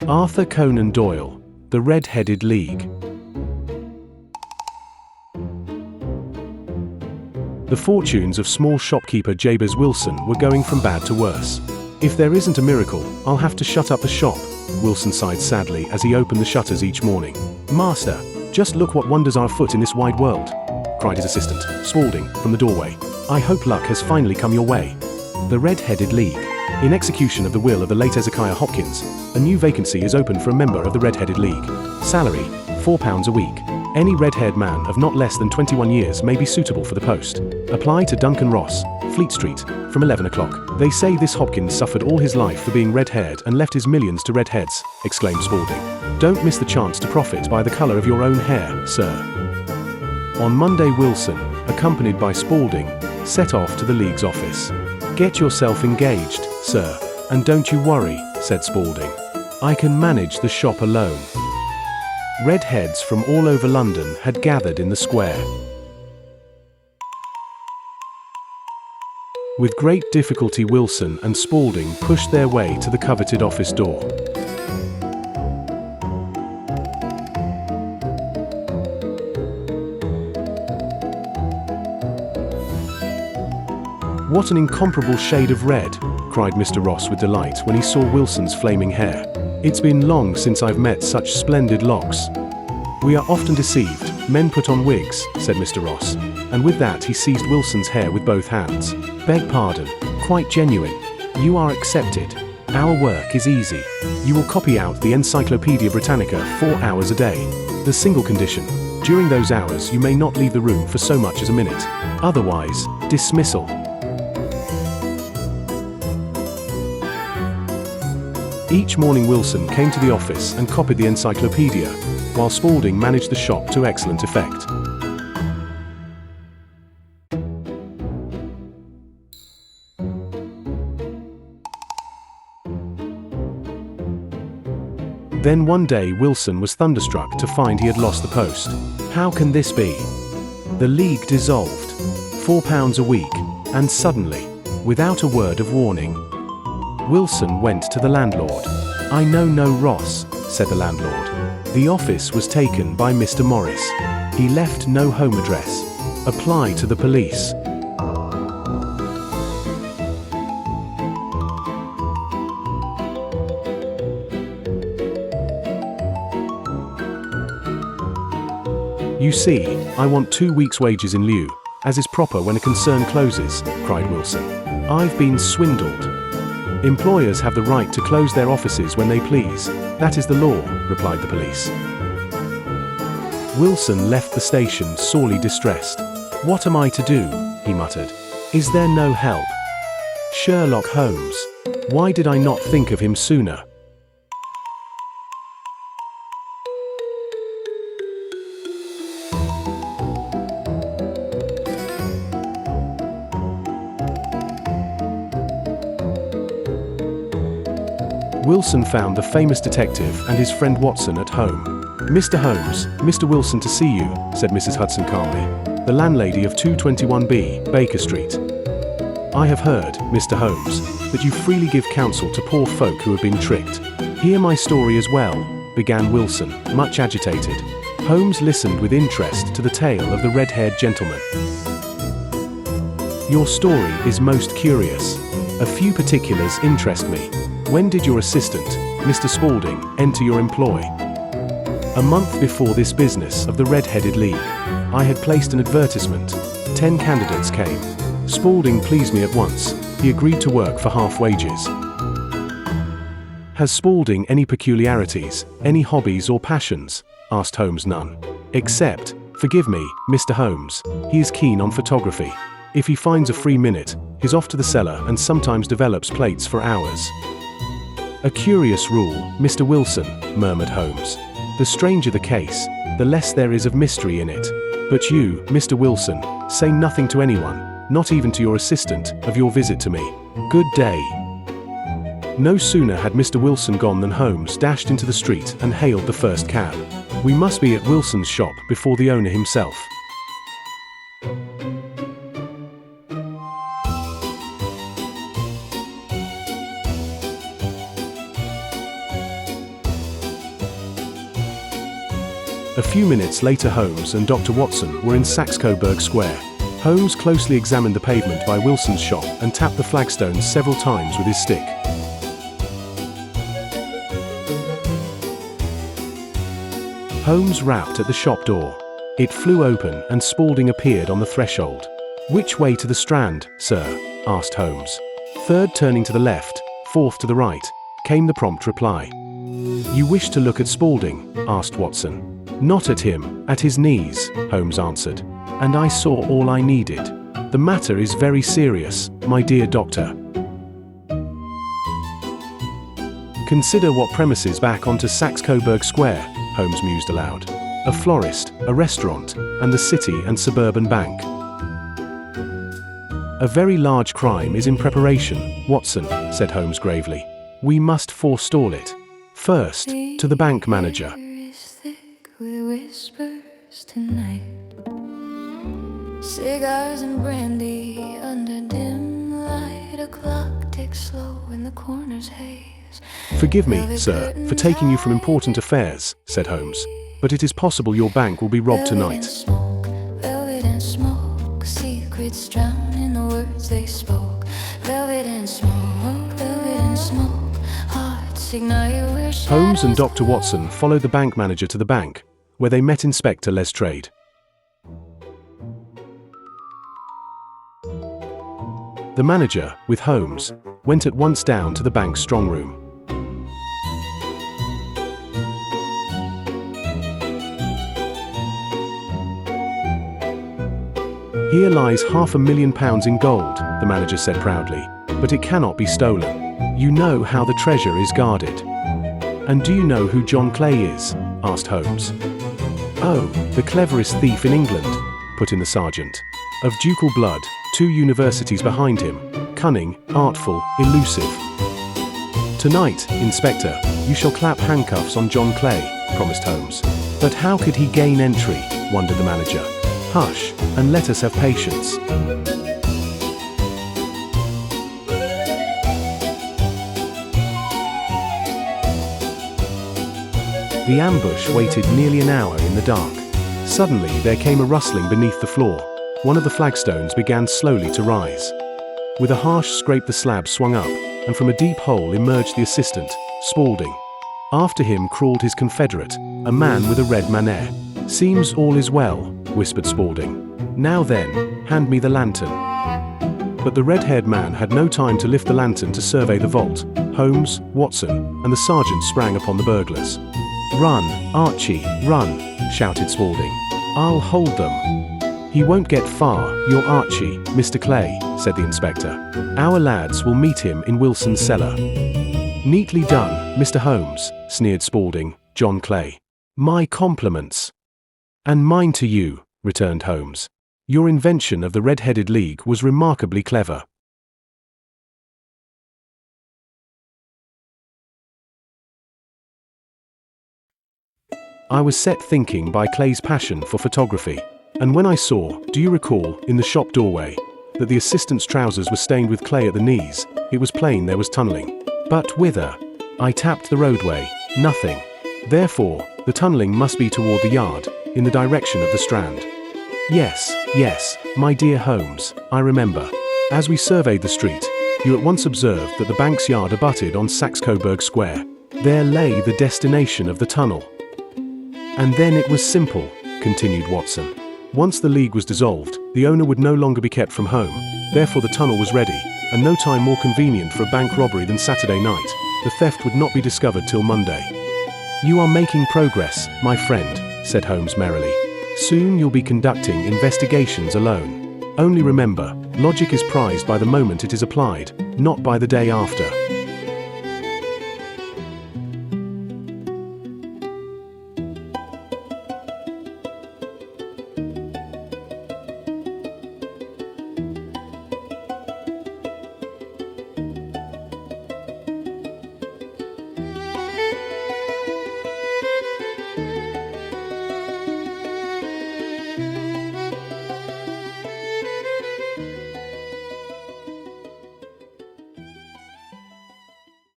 Arthur Conan Doyle, The Red-Headed League. The fortunes of small shopkeeper Jabez Wilson were going from bad to worse. "If there isn't a miracle, I'll have to shut up the shop," Wilson sighed sadly as he opened the shutters each morning. "Master, just look what wonders are afoot in this wide world," cried his assistant, Spaulding, from the doorway. "I hope luck has finally come your way." The Red-Headed League. In execution of the will of the late Ezekiah Hopkins, a new vacancy is open for a member of the Red-Headed League. Salary, £4 a week. Any red-haired man of not less than 21 years may be suitable for the post. Apply to Duncan Ross, Fleet Street, from 11 o'clock. "They say this Hopkins suffered all his life for being red-haired and left his millions to redheads," exclaimed Spaulding. "Don't miss the chance to profit by the color of your own hair, sir." On Monday, Wilson, accompanied by Spaulding, set off to the League's office. "Get yourself engaged, sir, and don't you worry," said Spaulding. "I can manage the shop alone." Redheads from all over London had gathered in the square. With great difficulty, Wilson and Spaulding pushed their way to the coveted office door. "What an incomparable shade of red," cried Mr. Ross with delight when he saw Wilson's flaming hair. "It's been long since I've met such splendid locks." "We are often deceived, men put on wigs," said Mr. Ross, and with that he seized Wilson's hair with both hands. "Beg pardon, quite genuine. You are accepted. Our work is easy. You will copy out the Encyclopedia Britannica 4 hours a day. The single condition, during those hours you may not leave the room for so much as a minute. Otherwise, dismissal." Each morning Wilson came to the office and copied the encyclopedia, while Spaulding managed the shop to excellent effect. Then one day Wilson was thunderstruck to find he had lost the post. How can this be? The League dissolved. £4 a week, and suddenly, without a word of warning, Wilson went to the landlord. "I know no Ross," said the landlord. "The office was taken by Mr. Morris. He left no home address. Apply to the police." "You see, I want 2 weeks' wages in lieu, as is proper when a concern closes," cried Wilson. "I've been swindled." "Employers have the right to close their offices when they please. That is the law," replied the police. Wilson left the station sorely distressed. "What am I to do?" he muttered. "Is there no help? Sherlock Holmes. Why did I not think of him sooner?" Wilson found the famous detective and his friend Watson at home. "Mr. Holmes, Mr. Wilson to see you," said Mrs. Hudson calmly, the landlady of 221B, Baker Street. "I have heard, Mr. Holmes, that you freely give counsel to poor folk who have been tricked." "Hear my story as well," began Wilson, much agitated. Holmes listened with interest to the tale of the red-haired gentleman. "Your story is most curious. A few particulars interest me. When did your assistant, Mr. Spaulding, enter your employ?" "A month before this business of the Red-Headed League. I had placed an advertisement. 10 candidates came. Spaulding pleased me at once. He agreed to work for half wages." "Has Spaulding any peculiarities, any hobbies or passions?" asked Holmes. "None. Except, forgive me, Mr. Holmes, he is keen on photography. If he finds a free minute, he's off to the cellar and sometimes develops plates for hours." "A curious rule, Mr. Wilson," murmured Holmes. "The stranger the case, the less there is of mystery in it. But you, Mr. Wilson, say nothing to anyone, not even to your assistant, of your visit to me. Good day." No sooner had Mr. Wilson gone than Holmes dashed into the street and hailed the first cab. "We must be at Wilson's shop before the owner himself." A few minutes later, Holmes and Dr. Watson were in Saxe-Coburg Square. Holmes closely examined the pavement by Wilson's shop and tapped the flagstones several times with his stick. Holmes rapped at the shop door. It flew open and Spaulding appeared on the threshold. "Which way to the Strand, sir?" asked Holmes. "Third turning to the left, fourth to the right," came the prompt reply. "You wish to look at Spaulding?" asked Watson. "Not at him, at his knees," Holmes answered. "And I saw all I needed. The matter is very serious, my dear doctor. Consider what premises back onto Saxe-Coburg Square," Holmes mused aloud. "A florist, a restaurant, and the City and Suburban Bank. A very large crime is in preparation, Watson," said Holmes gravely. "We must forestall it. First, to the bank manager." Cigars and brandy under dim light. A clock ticks slow in the corner's haze. "Forgive me, sir, for taking you from important affairs," said Holmes, "but it is possible your bank will be robbed tonight." Velvet and smoke, secrets drown in the words they spoke. Velvet and smoke, hearts ignite where shadows Holmes and Dr. Watson followed the bank manager to the bank, where they met Inspector Lestrade. The manager, with Holmes, went at once down to the bank's strong room. "Here lies £500,000 in gold," the manager said proudly, "but it cannot be stolen. You know how the treasure is guarded." "And do you know who John Clay is?" asked Holmes. "Oh, the cleverest thief in England," put in the sergeant. "Of ducal blood, 2 universities behind him, cunning, artful, elusive." "Tonight, Inspector, you shall clap handcuffs on John Clay," promised Holmes. "But how could he gain entry?" wondered the manager. "Hush, and let us have patience." The ambush waited nearly an hour in the dark. Suddenly there came a rustling beneath the floor. One of the flagstones began slowly to rise. With a harsh scrape the slab swung up, and from a deep hole emerged the assistant, Spaulding. After him crawled his confederate, a man with a red manet. "Seems all is well," whispered Spaulding. "Now then, hand me the lantern." But the red-haired man had no time to lift the lantern to survey the vault. Holmes, Watson, and the sergeant sprang upon the burglars. "Run, Archie, run," shouted Spaulding. "I'll hold them." "He won't get far, your Archie, Mr. Clay," said the inspector. "Our lads will meet him in Wilson's cellar." "Neatly done, Mr. Holmes," sneered Spaulding. "John Clay." "My compliments." "And mine to you," returned Holmes. "Your invention of the Red-Headed League was remarkably clever." I was set thinking by Clay's passion for photography, and when I saw, do you recall, in the shop doorway, that the assistant's trousers were stained with clay at the knees, it was plain there was tunneling. But whither? I tapped the roadway. Nothing. Therefore, the tunneling must be toward the yard, in the direction of the Strand. Yes, my dear Holmes, I remember. As we surveyed the street, you at once observed that the bank's yard abutted on Saxe-Coburg Square. There lay the destination of the tunnel. "And then it was simple," continued Watson. "Once the league was dissolved, the owner would no longer be kept from home. Therefore the tunnel was ready, and no time more convenient for a bank robbery than Saturday night. The theft would not be discovered till Monday." "You are making progress, my friend," said Holmes merrily. "Soon you'll be conducting investigations alone. Only remember, logic is prized by the moment it is applied, not by the day after."